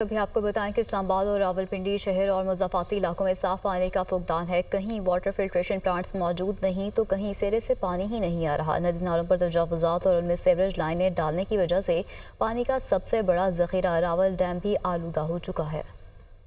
अभी आपको बताएं कि इस्लामाबाद और रावलपिंडी शहर और मुज़ाफ़ाती इलाकों में साफ़ पानी का फुकदान है। कहीं वाटर फिल्ट्रेशन प्लांट्स मौजूद नहीं तो कहीं सिरे से पानी ही नहीं आ रहा। नदी नालों पर तजावुज़ात और उनमें सीवरेज लाइनें डालने की वजह से पानी का सबसे बड़ा ज़ख़ीरा रावल डैम भी आलूदा हो चुका है।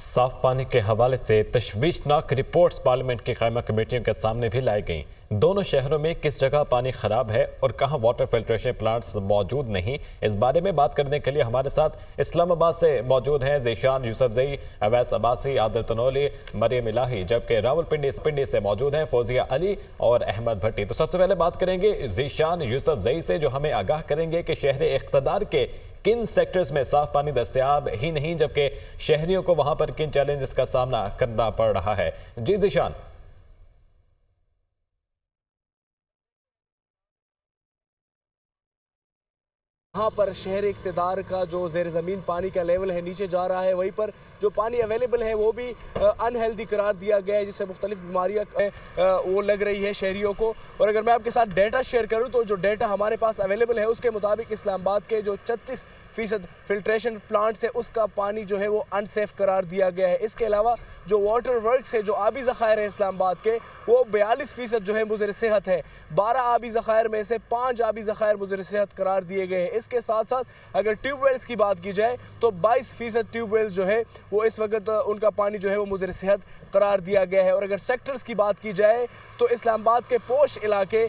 साफ पानी के हवाले से तशवीशनाक रिपोर्ट्स पार्लियामेंट की कायमा कमेटियों के सामने भी लाई गईं। दोनों शहरों में किस जगह पानी खराब है और कहां वाटर फिल्ट्रेशन प्लांट्स मौजूद नहीं, इस बारे में बात करने के लिए हमारे साथ इस्लामाबाद से मौजूद हैं ज़ीशान यूसुफजई, अवैस अब्बासी, आदिल तनोली, मरियम इलाही, जबकि रावलपिंडी से मौजूद हैं फौजिया अली और अहमद भट्टी। तो सबसे पहले बात करेंगे ज़ीशान यूसुफजई से, जो हमें आगाह करेंगे कि शहर इख्तदार के किन सेक्टर्स में साफ पानी दस्तयाब ही नहीं, जबकि शहरियों को वहां पर किन चैलेंजेस का सामना करना पड़ रहा है। जी ज़ीशान। यहाँ पर शहर इक़्तिदार का जो ज़ेर ज़मीन पानी का लेवल है नीचे जा रहा है, वहीं पर जो पानी अवेलेबल है वो भी अनहेल्दी करार दिया गया है, जिससे मुख्तलिफ बीमारियाँ वो लग रही है शहरियों को। और अगर मैं आपके साथ डेटा शेयर करूँ तो जो डेटा हमारे पास अवेलेबल है उसके मुताबिक इस्लामाबाद के जो 36% फिल्ट्रेशन प्लांट है उसका पानी जो है वो अनसेफ करार दिया गया है। इसके अलावा जो वाटर वर्क्स है, जो आबी ज़खायर है इस्लामाबाद के, वो 42% जो है मुज़र सेहत है। 12 आबी ज़खायर में से 5 आबी ज़खायर मुज़र सेहत करार दिए गए हैं। इसके साथ साथ अगर ट्यूबवेल्स की बात की जाए तो 22% ट्यूबवेल्स जो है वो इस वक्त उनका पानी जो है वो मुज़र सेहत करार दिया गया है। और अगर सेक्टर्स की बात की जाए तो इस्लामाबाद के पोश इलाके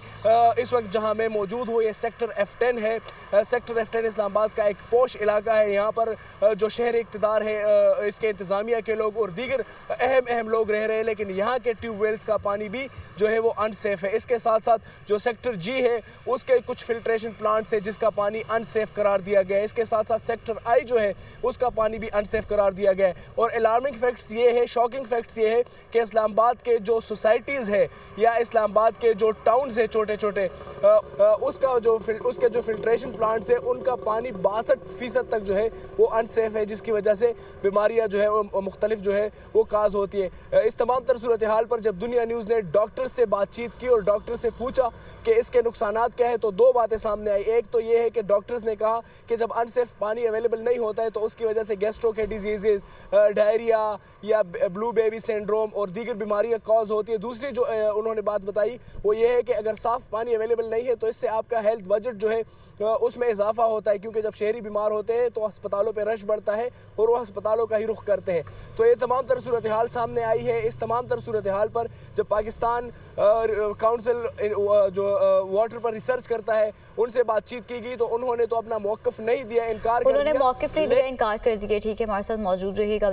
इस वक्त जहां मैं मौजूद हूँ, ये सेक्टर F10 है। सेक्टर F10 इस्लामाबाद का एक पोश इलाका है। यहाँ पर जो शहर इक़्तिदार है, इसके इंतज़ामिया के लोग और दीगर अहम लोग रह रहे हैं, लेकिन यहाँ के ट्यूबवेल्स का पानी भी जो है वो अनसेफ है। इसके साथ साथ जो सेक्टर G है उसके कुछ फिल्ट्रेशन प्लांट्स है जिसका पानी अनसेफ करार दिया गया है। इसके साथ साथ सेक्टर I जो है उसका पानी भी अनसेफ करार दिया गया है। और अलार्मिंग फैक्ट्स ये है, शॉकिंग फैक्ट्स ये है कि इस्लामाबाद के जो सोसाइटीज़ है या इस्लामाबाद के जो टाउन्स है छोटे छोटे, उसके जो फिल्ट्रेशन प्लांट्स है उनका पानी 62% तक जो है वो अनसेफ है, जिसकी वजह से बीमारियां जो है वो मुख्तलिफ जो है वो काज होती है। इस तमाम तर सूरत हाल पर जब दुनिया न्यूज़ ने डॉक्टर से बातचीत की और डॉक्टर से पूछा कि इसके नुकसानात क्या है, तो दो बातें सामने आई। एक तो ये है कि डॉक्टर्स ने कहा कि जब अनसेफ पानी अवेलेबल नहीं होता है तो उसकी वजह से गैस्ट्रो के डिजीज़, डायरिया या ब्लू बेबी सिंड्रोम और दीगर बीमारियां कॉज होती है। दूसरी जो उन्होंने बात बताई वो ये है कि अगर साफ़ पानी अवेलेबल नहीं है तो इससे आपका हेल्थ बजट जो है उसमें इजाफा होता है, क्योंकि जब शहरी बीमार होते हैं तो अस्पतालों पे रश बढ़ता है और वो अस्पतालों का ही रुख करते हैं। तो ये तमाम तर सूरत हाल सामने आई है। इस तमाम तर सूरत हाल पर जब पाकिस्तान काउंसिल जो वाटर पर रिसर्च करता है उनसे बातचीत की गई तो उन्होंने तो अपना मौक़िफ़ नहीं दिया, इनकार कर दिया। उन्होंने मौक़िफ़ नहीं दिया, इनकार कर दिया। ठीक है, हमारे साथ मौजूद रहिएगा।